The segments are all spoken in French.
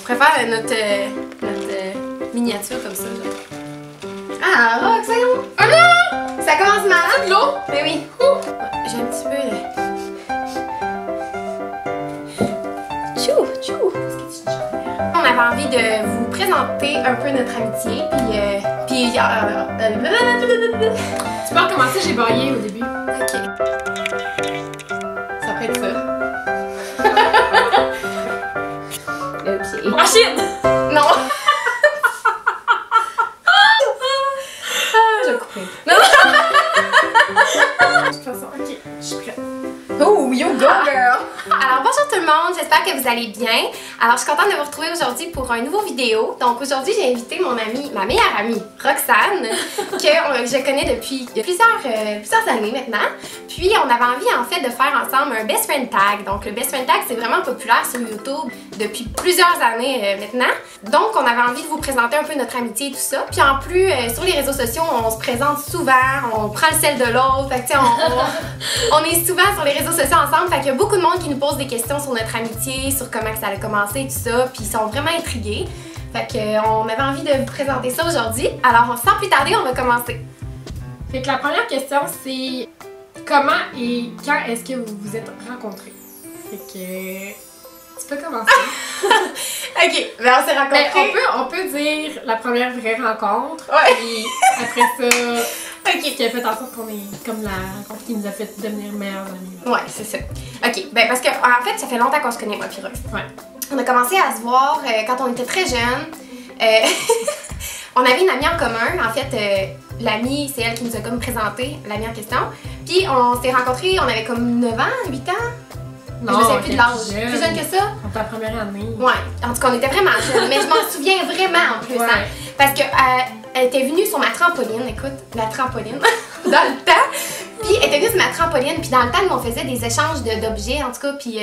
préfère notre miniature comme ça, genre. Ah, Rox, voyons! Oh non! Ça commence mal! De l'eau? Mais oui. J'ai un petit peu... Tchou, tchou! On avait envie de vous présenter un peu notre amitié, puis Tu peux recommencer, j'ai baillé au début. Ok. Ça peut être ça. Ok. Machine! Non! Je vais couper. Non! De toute façon, ok, je suis prête. Oh, you go girl! Alors bonjour tout le monde, j'espère que vous allez bien. Alors je suis contente de vous retrouver aujourd'hui pour une nouvelle vidéo. Donc aujourd'hui j'ai invité mon amie, ma meilleure amie, Roxane, que je connais depuis plusieurs années maintenant. Puis on avait envie en fait de faire ensemble un best friend tag. Donc le best friend tag c'est vraiment populaire sur YouTube depuis plusieurs années maintenant. Donc on avait envie de vous présenter un peu notre amitié et tout ça. Puis en plus sur les réseaux sociaux on se présente souvent, on prend le sel de l'autre. Fait que tu sais on est souvent sur les réseaux sociaux ensemble. Fait qu'il y a beaucoup de monde qui nous pose des questions sur notre amitié, sur comment que ça a commencé et tout ça. Puis ils sont vraiment intrigués. Fait qu'on avait envie de vous présenter ça aujourd'hui. Alors sans plus tarder on va commencer. Fait que la première question c'est comment et quand est-ce que vous vous êtes rencontrés? Fait que tu peux commencer. Ok, ben on s'est rencontrés. Ben, on peut dire la première vraie rencontre. Ouais. Puis après ça, Ok. qui a fait en sorte qu'on est comme la rencontre qui nous a fait devenir meilleures amies. Ouais, c'est ça. Ok, ben parce que en fait, ça fait longtemps qu'on se connaît, moi, puis Rox. Ouais. On a commencé à se voir quand on était très jeunes. On avait une amie en commun. En fait, l'amie, c'est elle qui nous a comme présenté l'amie en question. Puis on s'est rencontrés, on avait comme 9 ans, 8 ans. Non, je me souviens plus de l'âge. jeune. Plus jeune que ça? En ta première année. Ouais, en tout cas, on était vraiment jeunes. Mais je m'en souviens vraiment en plus. Ouais. Hein, parce que elle était venue sur ma trampoline, écoute, la trampoline, dans le temps. Puis elle était venue sur ma trampoline, puis dans le temps, nous, on faisait des échanges d'objets, en tout cas. Puis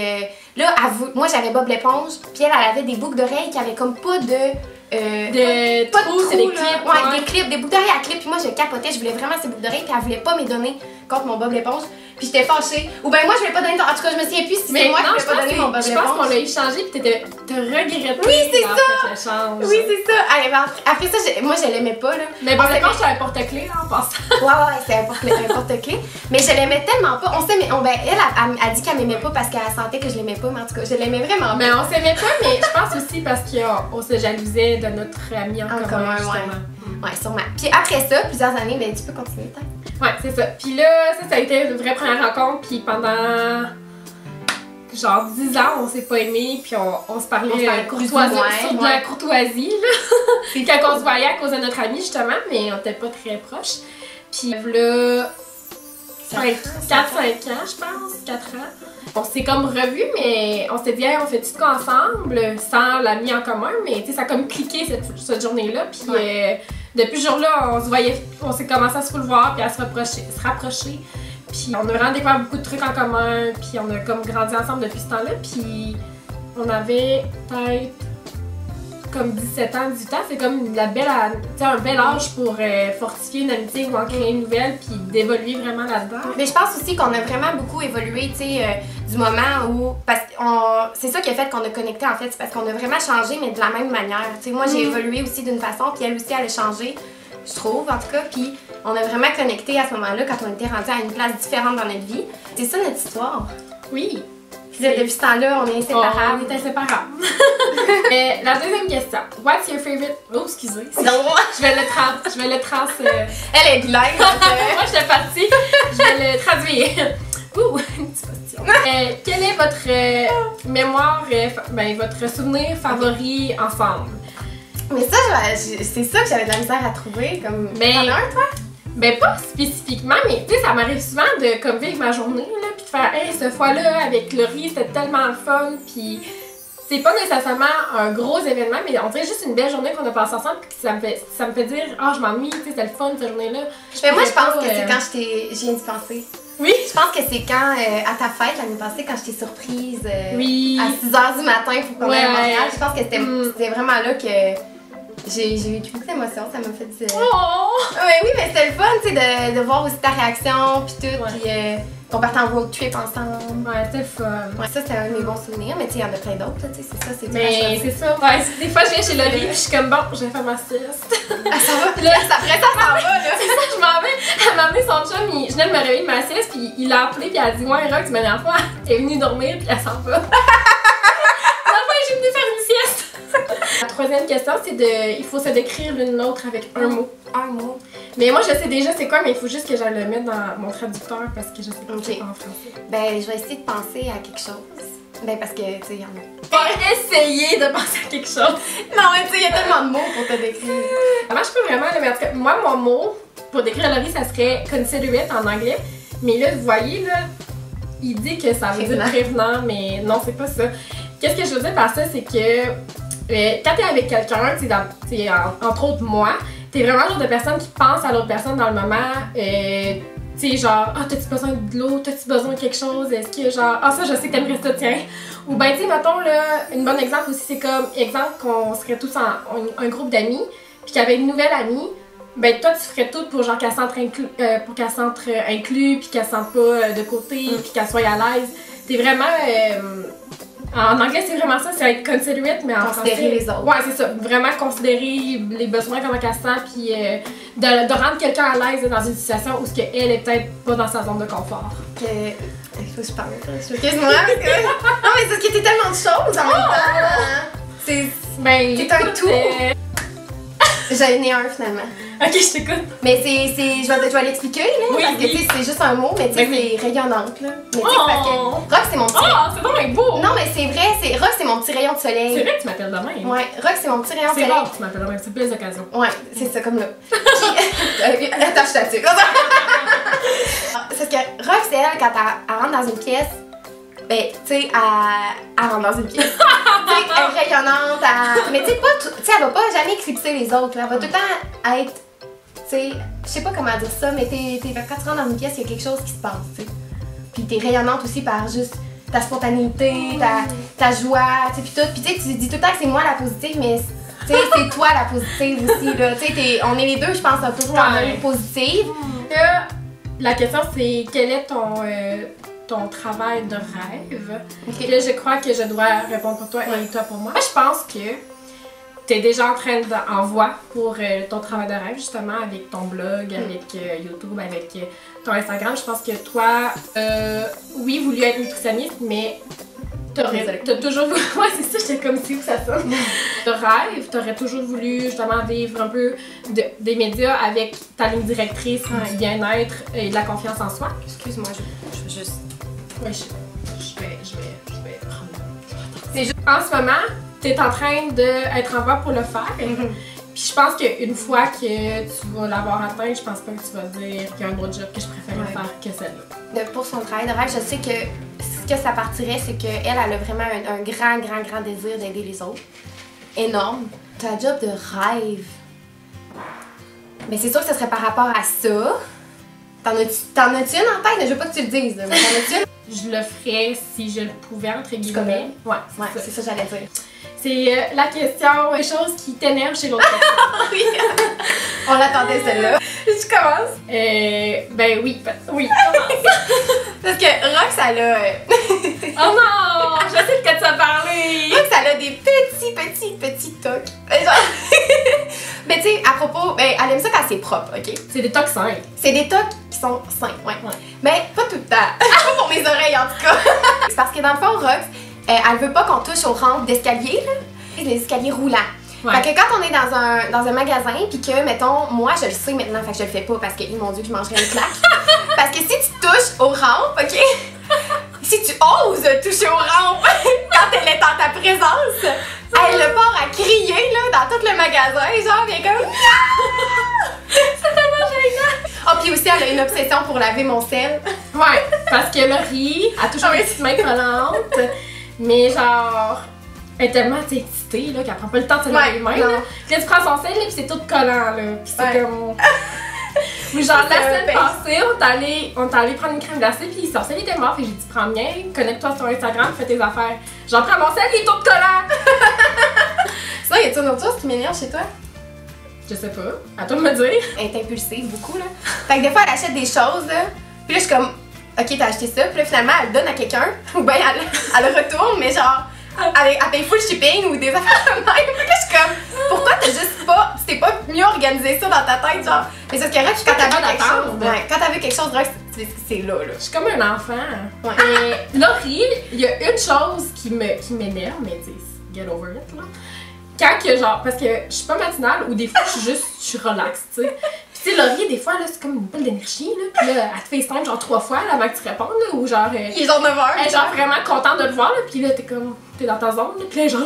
là, moi, j'avais Bob l'éponge, puis elle avait des boucles d'oreilles qui avaient comme pas de... Pas de trous, c'est des clips. Ouais, des clips, des boucles d'oreilles à clips. Puis moi, je capotais, je voulais vraiment ces boucles d'oreilles, puis elle voulait pas me les donner contre mon Bob l'éponge. Puis j'étais fâchée. Ou ben moi, je voulais pas donner. En tout cas, je me souviens plus si c'est moi qui voulais pas donner mon Bob l'éponge. Je pense qu'on l'a échangé, puis t'as regretté. Oui, c'est ça! L'échange. Oui, c'est ça. Allez, ben, après ça, moi, je l'aimais pas, là. Mais Bob l'éponge, c'est un porte-clés, là, en passant. Ouais, c'est un porte-clés. Mais je l'aimais tellement pas. On s'aimait. Ben, elle a dit qu'elle m'aimait pas parce qu'elle sentait que je l'aimais pas, mais en tout cas, je l'aimais vraiment pas. Mais on s'aimait pas, mais je pense aussi parce qu'on se jalousait de notre ami en commun, justement. Ouais, sûrement. Puis après ça, plusieurs années, ben, tu peux continuer, peut-être. Ouais, c'est ça. Puis là, ça a été une vraie première rencontre, puis pendant genre 10 ans, on s'est pas aimés, puis on se parlait courtoisie, sur de la courtoisie, là. C'est quand on se voyait à cause de notre ami, justement, mais on était pas très proches. Puis là, 4-5 ans, je pense, 4 ans. On s'est comme revus, mais on s'est dit, hey, on fait tout ça ensemble, sans l'ami en commun, mais tu sais, ça a comme cliqué cette journée-là, puis depuis ce jour-là, on se voyait, on s'est commencé à se voir, puis à se rapprocher. Puis on a vraiment découvert beaucoup de trucs en commun, puis on a comme grandi ensemble depuis ce temps-là, puis on avait peut-être comme 17 ans, 18 ans, c'est comme un bel âge pour fortifier une amitié ou en créer une nouvelle, puis d'évoluer vraiment là-dedans. Mais je pense aussi qu'on a vraiment beaucoup évolué, tu sais, du moment où... Parce que c'est ça qui a fait qu'on a connecté, en fait, c'est parce qu'on a vraiment changé, mais de la même manière. Tu sais, moi, j'ai évolué aussi d'une façon, puis elle aussi, elle a changé, je trouve, en tout cas, puis on a vraiment connecté à ce moment-là quand on était rendu à une place différente dans notre vie. C'est ça notre histoire. Oui. Puis depuis ce temps-là, on est inséparables. On est inséparables. La deuxième question. What's your favorite... Oh, excusez. Non. Je vais le trans... Elle est bilingue. Moi, je suis partie. Je vais le traduire. Ouh, une petite question. Quel est votre mémoire, votre souvenir favori ensemble? Mais ça, c'est ça que j'avais de la misère à trouver. Comme... T'en as un, toi? Ben pas spécifiquement, mais tu sais, ça m'arrive souvent de comme vivre ma journée, là, puis de faire « Hey, cette fois-là, avec Laurie, c'était tellement le fun », puis c'est pas nécessairement un gros événement, mais on dirait juste une belle journée qu'on a passée ensemble, puis ça me fait dire « Ah, je m'ennuie, tu sais, c'était le fun cette journée-là ». Mais moi, je pense que c'est quand je viens d'y penser. Oui? Je pense que c'est quand, à ta fête, l'année passée, quand je t'ai surprise à 6 h du matin pour qu'on aille à Montréal, je pense que c'était vraiment là que... J'ai eu beaucoup d'émotions, ça m'a fait du... Oh! Ouais, oui, mais c'était le fun, tu sais, de voir aussi ta réaction, puis tout, puis On partait en road trip ensemble. Ouais, c'était fun. Ouais, ça, c'était un de mes bons souvenirs, mais tu sais, il y en a plein d'autres, tu sais, c'est ça, c'est Mais c'est ça, ouais. Des fois, je viens chez Laurie, puis je suis comme, bon, je vais faire ma sieste. Ah, ça va, là, après ça s'en va, là. C'est ça, je m'en vais. Elle m'a amené son chum, je venais de me réveiller de ma sieste, puis il l'a appelé, puis elle a dit, ouais, Rox, mais la dernière fois, elle est venue dormir, puis elle s'en va. La fois, j'ai venu faire une sieste. La troisième question, c'est il faut se décrire l'une l'autre avec un mot. Un mot. Mais moi, je sais déjà c'est quoi, mais il faut juste que j'aille le mettre dans mon traducteur parce que je sais pas okay. en français. Ben, je vais essayer de penser à quelque chose. Ben, parce que, tu sais, il y en a. Pas essayer de penser à quelque chose. Non, mais tu sais, il y a tellement de mots pour te décrire. Moi, je peux vraiment, mais en tout cas, moi, mon mot pour décrire Laurie, ça serait considerate en anglais. Mais là, vous voyez, là, il dit que ça veut dire prévenant, mais non, c'est pas ça. Qu'est-ce que je veux dire par ça, c'est que quand t'es avec quelqu'un, entre autres moi, t'es vraiment le genre de personne qui pense à l'autre personne dans le moment. Tu sais, genre, ah, t'as-tu besoin de l'eau? T'as-tu besoin de quelque chose? Est-ce que, genre, ah, ça, je sais que t'aimerais ça, tiens. Ou ben, tu sais, mettons, là, une bonne exemple aussi, c'est comme, exemple, qu'on serait tous un groupe d'amis, puis qu'il y avait une nouvelle amie, ben, toi, tu ferais tout pour, genre, qu'elle se sente inclue, puis qu'elle se sente pas de côté, puis qu'elle soit à l'aise. T'es vraiment. En anglais, c'est vraiment ça, c'est être considerate, mais en français... Considérer les autres. Ouais, c'est ça. Vraiment considérer les besoins, comment elle se sent, puis de rendre quelqu'un à l'aise dans une situation où elle est peut-être pas dans sa zone de confort. Il faut que je parle. Excuse-moi, parce que... Non, mais c'est parce que t'es tellement de choses en même temps. C'est... Ben, t'es un tout. J'en ai un, finalement. Ok, je t'écoute. Mais je vais l'expliquer, là, oui, parce que, tu sais, c'est juste un mot, mais tu sais, c'est rayonnante, là. Mais tu sais, parce que Rox, c'est mon petit... Oh, c'est vraiment beau! Non, mais c'est vrai, Rox, c'est mon petit rayon de soleil. C'est vrai que tu m'appelles demain. Ouais, Rox, c'est mon petit rayon de soleil. C'est rare que tu m'appelles demain, c'est plus d'occasion. Ouais, c'est ça, comme là. Puis, attache ta tuque. Parce que Rox, c'est elle, quand elle rentre dans une pièce, ben, tu sais, elle rentre dans une pièce. Tu sais, elle est rayonnante, mais tu sais, elle va pas jamais éclipser les autres, là. Elle va tout le temps être, tu sais, je sais pas comment dire ça, mais quand tu rentres dans une pièce, il y a quelque chose qui se passe, tu sais. Puis t'es rayonnante aussi par juste ta spontanéité, ta joie, tu sais, puis tout. Puis tu sais, tu dis tout le temps que c'est moi la positive, mais tu sais, c'est toi la positive aussi, là. Tu sais, on est les deux, je pense, un peu quand même positives. La question, c'est quel est ton travail de rêve? Okay. Là, je crois que je dois répondre pour toi et toi pour moi. Moi, je pense que tu es déjà en train en voie pour ton travail de rêve, justement, avec ton blog, avec YouTube, avec ton Instagram. Je pense que toi, oui, voulu être nutritionniste, mais t'as toujours voulu... Ouais, c'est ça, j'étais comme si où ça sonne. De rêve, t'aurais toujours voulu, justement, vivre un peu des médias avec ta ligne directrice du bien-être et de la confiance en soi. Excuse-moi, je veux juste... Oui, je vais prendre... C'est juste... En ce moment, t'es en train d'être en voie pour le faire. Puis je pense qu'une fois que tu vas l'avoir atteint, je pense pas que tu vas dire qu'il y a un autre job que je préfère faire que celle-là. Pour son travail de rêve, je sais que ce que ça partirait, c'est qu'elle a vraiment un grand désir d'aider les autres. Énorme. T'as un job de rêve. Mais c'est sûr que ce serait par rapport à ça. T'en as-tu une en tête? Je veux pas que tu le dises, mais t'en as-tu une? Je le ferais si je le pouvais, entre guillemets. Ouais, c'est ça que j'allais dire. C'est la question, les choses qui t'énervent chez l'autre personne. Oui. On l'attendait celle-là. Tu commences? Ben oui, commence. Parce que Rox, elle a... Oh non! Je sais de quoi tu as parlé! Rox, elle a des petits tocs. Mais tu sais, à propos, ben, elle aime ça quand c'est propre, ok? C'est des tocs sains. C'est des tocs qui sont sains, ouais. Mais pas tout le temps. Pas pour mes oreilles, en tout cas. C'est parce que dans le fond, Rox, elle veut pas qu'on touche aux rampes d'escalier, là. Les escaliers roulants. Ouais. Fait que quand on est dans un magasin, pis que, mettons, moi je le sais maintenant, fait que je le fais pas parce qu'ils m'ont dit que je mangerais une claque. Parce que si tu touches aux rampes, ok? Si tu oses toucher aux rampes quand elle est en ta présence, elle part à crier, là, dans tout le magasin, genre, bien comme... C'est tellement gênant! Oh, pis aussi, elle a une obsession pour laver mon sel. Ouais, parce que Laurie a toujours une petite main collante, mais genre... Elle est tellement excitée là, qu'elle prend pas le temps de se laver les mains. Là, tu prends son sel et c'est tout collant. Là, puis c'est comme... Mais genre la semaine passée, on est allé prendre une crème glacée puis son sel était mort. Fait que j'ai dit prends bien, connecte-toi sur Instagram, fais tes affaires. J'en prends mon sel, il est tout collant! Ça, y a-t-il une autre chose qui m'énerve chez toi? Je sais pas. À toi de me dire. Elle est impulsive beaucoup là. Fait que des fois elle achète des choses là. Puis là je suis comme ok, t'as acheté ça, puis là, finalement, elle le donne à quelqu'un, ou bien elle le retourne, mais genre, elle paye full shipping ou des affaires de même. Puis là, je suis comme, pourquoi tu t'es pas mieux organisé ça dans ta tête, genre. Mais c'est ce que quand t'as vu quelque chose, quand t'as vu quelque chose, c'est là. Je suis comme un enfant. Ouais. Et Laurie, il y a une chose qui m'énerve, mais tu sais, get over it, là. Quand que genre, parce que je suis pas matinale ou des fois je suis relax, tu sais. Puis tu sais, Laurie, des fois, là, c'est comme une boule d'énergie, là. Puis là, elle te FaceTime genre 3 fois là, avant que tu répondes, là, ou genre. Il est genre 9h. Elle est genre vraiment contente de te voir, là. Puis là, t'es dans ta zone, là. Puis là, genre.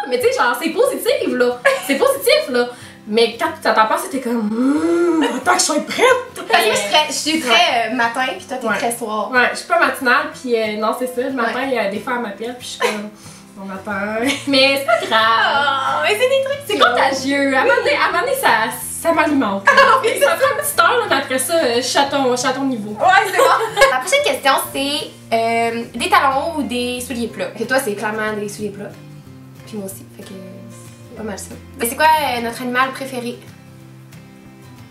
Mais tu sais, genre, c'est positif, là. C'est positif, là. Mais quand tu t'attends pas, c'était comme. Attends que je sois prête! Parce que je suis très matin, puis toi, t'es très soir. Ouais, je suis pas matinale, puis non, c'est ça. Le matin, des fois, elle m'appelle, puis je suis comme. Bon matin. Mais c'est pas grave. Oh, mais c'est des trucs. C'est contagieux. À un moment donné, ça m'alimente. Oui, ça fait une petite heure, là, mais après ça, je suis à ton niveau. Ouais, c'est bon. La prochaine question, c'est des talons hauts ou des souliers plats. Et toi, c'est clairement des souliers plats. Puis moi aussi. Fait que c'est pas mal ça. Mais c'est quoi notre animal préféré?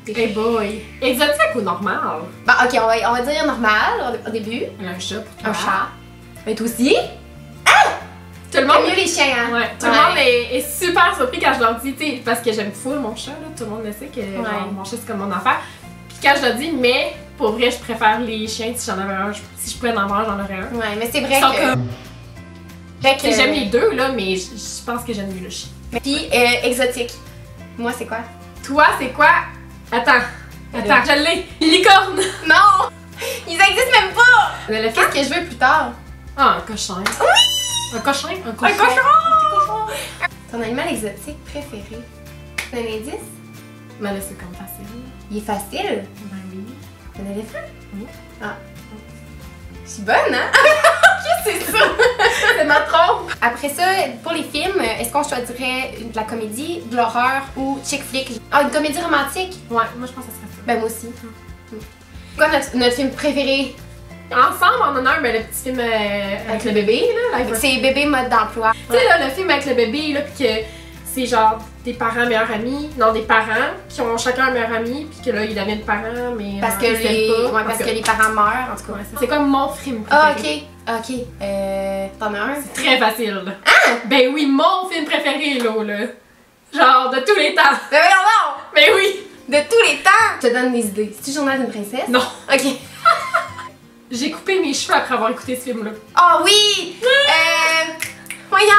Hey boy. Exotique ou normal? Bah, ok, on va dire normal au début. Un chat pour toi. Un chat. Mais toi aussi? Tout le monde. Mieux les chiens, hein? Ouais. Tout le monde est super surpris quand je leur dis, tu sais, parce que j'aime full mon chat, là. Tout le monde le sait que genre, mon chat c'est comme mon enfant. Puis quand je leur dis, mais pour vrai, je préfère les chiens si j'en avais un. Si je pouvais en avoir, j'en aurais un. Ouais, mais c'est vrai que. J'aime les deux, là, mais je pense que j'aime mieux le chien. Puis exotique. Moi, c'est quoi? Toi, c'est quoi? Attends, je l'ai. Licorne! Non! Ils existent même pas! Qu'est-ce que je veux plus tard? Ah, un cochon. Oui! Un cochon? Un cochon! Ton animal exotique préféré? C'est un indice? Mais là, c'est comme facile. Il est facile? Ben oui. Un éléphant? Oui. Ah. Je suis bonne, hein? Qu'est-ce que c'est ça? C'est ma trompe! Après ça, pour les films, est-ce qu'on choisirait de la comédie, de l'horreur ou chick flick? Ah, une comédie romantique? Ouais, moi je pense que ça serait ça. Ben moi aussi. C'est quoi notre film préféré? Ensemble, on en a un, mais le petit film avec le bébé, là. C'est Bébé mode d'emploi. Tu sais, là, le film avec le bébé, là, pis que c'est genre des parents meilleurs amis, non, des parents qui ont chacun un meilleur ami, puis que là, ils deviennent parents, mais. Parce que les parents meurent, en tout cas. C'est comme mon film préféré. Ah, ok. T'en as un? C'est très facile. Ah! Ben oui, mon film préféré, là. Genre, de tous les temps. Ben non! Ben oui! De tous les temps! Je te donne des idées. C'est-tu Journal d'une princesse? Non. Ok. J'ai coupé mes cheveux après avoir écouté ce film-là. Oh oui! Voyons!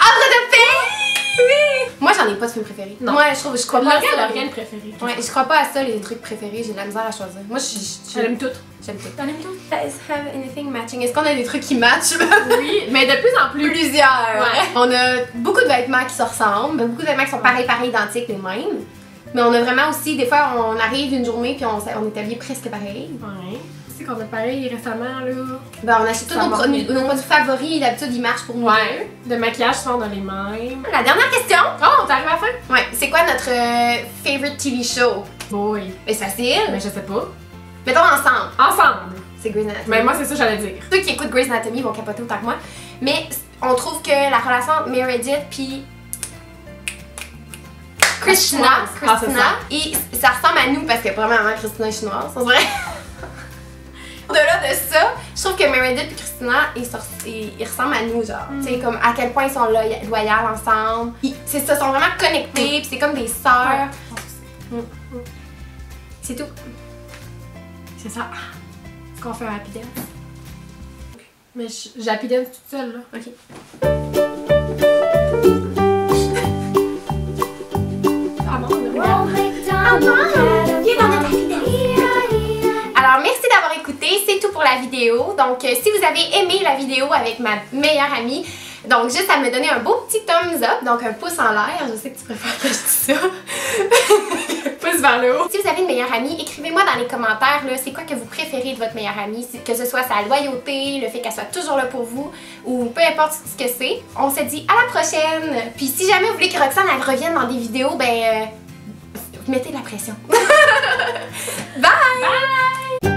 Arbre de paix! Oui! Moi, j'en ai pas de film préféré. Non. Moi, je crois pas à ça. Elle a rien de préféré. Ouais, je crois pas à ça, les trucs préférés. J'ai de la misère à choisir. Moi, j'aime toutes. J'aime toutes. J'aime toutes. Does have anything matching? Est-ce qu'on a des trucs qui matchent? Oui, mais de plus en plus. Plusieurs. Ouais. On a beaucoup de vêtements qui se ressemblent, beaucoup de vêtements qui sont pareils, identiques, les mêmes. Mais on a vraiment aussi, des fois, on arrive une journée puis on est habillés presque pareil. Ouais. Tu sais qu'on a pareil récemment, là. Ben, on achète tous nos produits favoris, d'habitude, ils marchent pour nous. Ouais. De maquillage, souvent, on a les mêmes. La dernière question. Oh, on t'arrive à la fin? Ouais. C'est quoi notre favorite TV show? Boy. Ben, c'est facile. Mais je sais pas. Mettons ensemble. Ensemble. C'est Grey's Anatomy. Mais moi, c'est ça que j'allais dire. Ceux qui écoutent Grey's Anatomy vont capoter autant que moi. Mais on trouve que la relation entre Meredith puis Christina, et ça ressemble à nous parce que probablement Christina est chinoise, c'est vrai. Au-delà de ça, je trouve que Meredith et Christina, ils ressemblent à nous, genre. Tu sais, comme à quel point ils sont loyaux ensemble. C'est ça, ils sont vraiment connectés, puis c'est comme des sœurs. C'est tout. C'est ça. Est-ce qu'on fait un happy dance? Mais j'ai happy dance toute seule, là. Ok. Alors, merci d'avoir écouté, c'est tout pour la vidéo. Donc, si vous avez aimé la vidéo avec ma meilleure amie, donc juste à me donner un beau petit thumbs up, donc un pouce en l'air. Je sais que tu préfères que je dise ça. Pouce vers le haut. Si vous avez une meilleure amie, écrivez-moi dans les commentaires, c'est quoi que vous préférez de votre meilleure amie, que ce soit sa loyauté, le fait qu'elle soit toujours là pour vous, ou peu importe ce que c'est. On se dit à la prochaine. Puis si jamais vous voulez que Roxane elle revienne dans des vidéos, ben mettez de la pression. Bye! Bye!